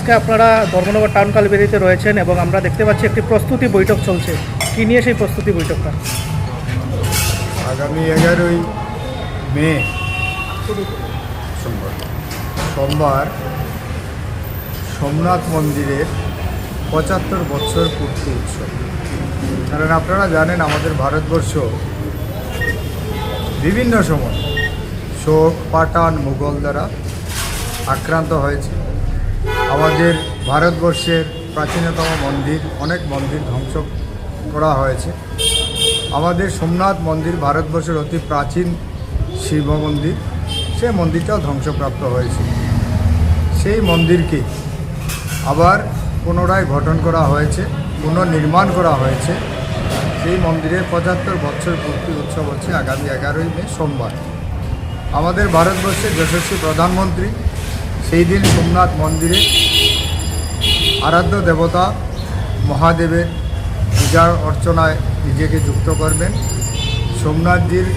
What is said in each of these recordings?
আজকে আপনারা ধর্মনগর টাউন কালীবাড়িতে রয়েছেন এবং আমরা দেখতে পাচ্ছি একটি প্রস্তুতি বৈঠক চলছে। কী নিয়ে সেই প্রস্তুতি বৈঠকটা? আগামী 11ই মে সোমবার সোমনাথ মন্দিরের 75 বছর পূর্তি উৎসব। কারণ আপনারা জানেন আমাদের ভারতবর্ষ বিভিন্ন সময় শোক, পাঠান, মুঘল দ্বারা আক্রান্ত হয়েছে। আমাদের ভারতবর্ষের প্রাচীনতম মন্দির, অনেক মন্দির ধ্বংস করা হয়েছে। আমাদের সোমনাথ মন্দির ভারতবর্ষের অতি প্রাচীন শিব মন্দির, সে মন্দিরটাও ধ্বংসপ্রাপ্ত হয়েছে। সেই মন্দিরকে আবার পুনরায় গঠন করা হয়েছে, পুনর্নির্মাণ করা হয়েছে। সেই মন্দিরের 75 বছর পূর্তি উৎসব হচ্ছে আগামী 11ই মে সোমবার। আমাদের ভারতবর্ষের যশস্বী প্রধানমন্ত্রী সেই দিন সোমনাথ মন্দিরে আরাধ্য দেবতা মহাদেবের পূজা অর্চনায় নিজেকে যুক্ত করবেন। সোমনাথজির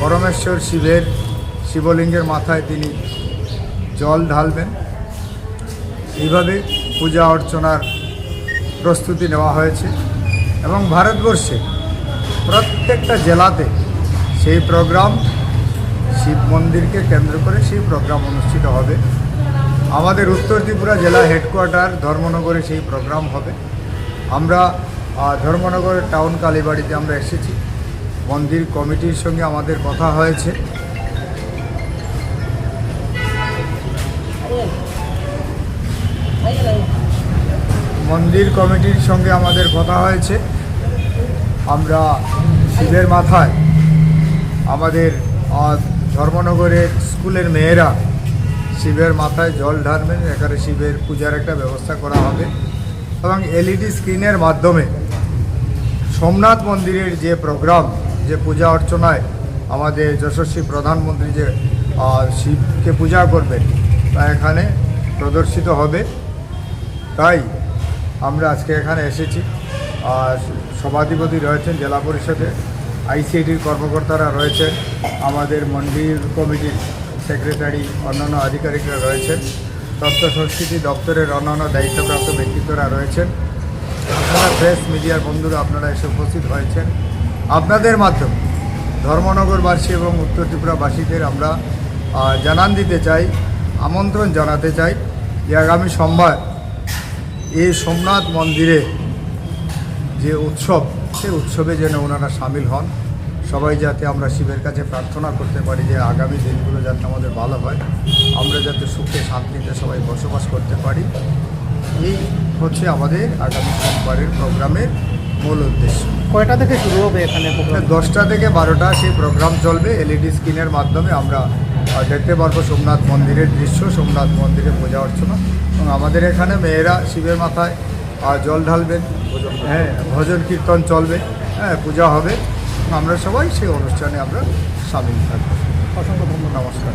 পরমেশ্বর শিবের শিবলিঙ্গের মাথায় তিনি জল ঢালবেন। এইভাবে পূজা অর্চনার প্রস্তুতি নেওয়া হয়েছে এবং ভারতবর্ষে প্রত্যেকটা জেলাতে সেই প্রোগ্রাম, শিব মন্দিরকে কেন্দ্র করে সেই প্রোগ্রাম অনুষ্ঠিত হবে। আমাদের উত্তর ত্রিপুরা জেলা হেডকোয়ার্টার ধর্মনগরে সেই প্রোগ্রাম হবে। আমরা ধর্মনগর টাউন কালীবাড়িতে আমরা এসেছি। মন্দির কমিটির সঙ্গে আমাদের কথা হয়েছে। মন্দির কমিটির সঙ্গে আমাদের কথা হয়েছে। আমরা শিবের মাথায় আমাদের ধর্মনগরের স্কুলের মেয়েরা শিবের মাথায় জল ঢালবেন। এখানে শিবের পূজার একটা ব্যবস্থা করা হবে এবং এলইডি স্ক্রিনের মাধ্যমে সোমনাথ মন্দিরের যে প্রোগ্রাম, যে পূজা অর্চনায় আমাদের যশস্বী প্রধানমন্ত্রী যে শিবকে পূজা করবেন তা এখানে প্রদর্শিত হবে। তাই আমরা আজকে এখানে এসেছি। সভাধিপতি রয়েছেন জেলা পরিষদের, আইসিআইটির কর্মকর্তারা রয়েছেন, আমাদের মন্দির কমিটির সেক্রেটারি, অন্যান্য আধিকারিকরা রয়েছেন, তথ্য সংস্কৃতি দপ্তরের অন্যান্য দায়িত্বপ্রাপ্ত ব্যক্তিত্বরা রয়েছেন। আপনারা প্রেস মিডিয়ার বন্ধুরা আপনারা এসে উপস্থিত হয়েছেন। আপনাদের মাধ্যমে ধর্মনগরবাসী এবং উত্তর ত্রিপুরাবাসীদের আমরা জানান দিতে চাই, আমন্ত্রণ জানাতে চাই যে আগামী সোমবার এই সোমনাথ মন্দিরে যে উৎসব, সেই উৎসবে যেন ওনারা সামিল হন। সবাই যাতে আমরা শিবের কাছে প্রার্থনা করতে পারি যে আগামী দিনগুলো যাতে আমাদের ভালো হয়, আমরা যাতে সুখে শান্তিতে সবাই বসবাস করতে পারি। এই হচ্ছে আমাদের আগামী সোমবারের প্রোগ্রামের মূল উদ্দেশ্য। কয়টা থেকে শুরু হবে এখানে? 10টা থেকে 12টা সেই প্রোগ্রাম চলবে। এলইডি স্ক্রিনের মাধ্যমে আমরা দেখতে পারবো সোমনাথ মন্দিরের দৃশ্য, সোমনাথ মন্দিরে পূজা অর্চনা। এবং আমাদের এখানে মেয়েরা শিবের মাথায় জল ঢালবেন, হ্যাঁ, ভজন কীর্তন চলবে, হ্যাঁ, পূজা হবে। আমরা সবাই সেই অনুষ্ঠানে আমরা সামিল থাকবো। অসংখ্য ধন্যবাদ। নমস্কার।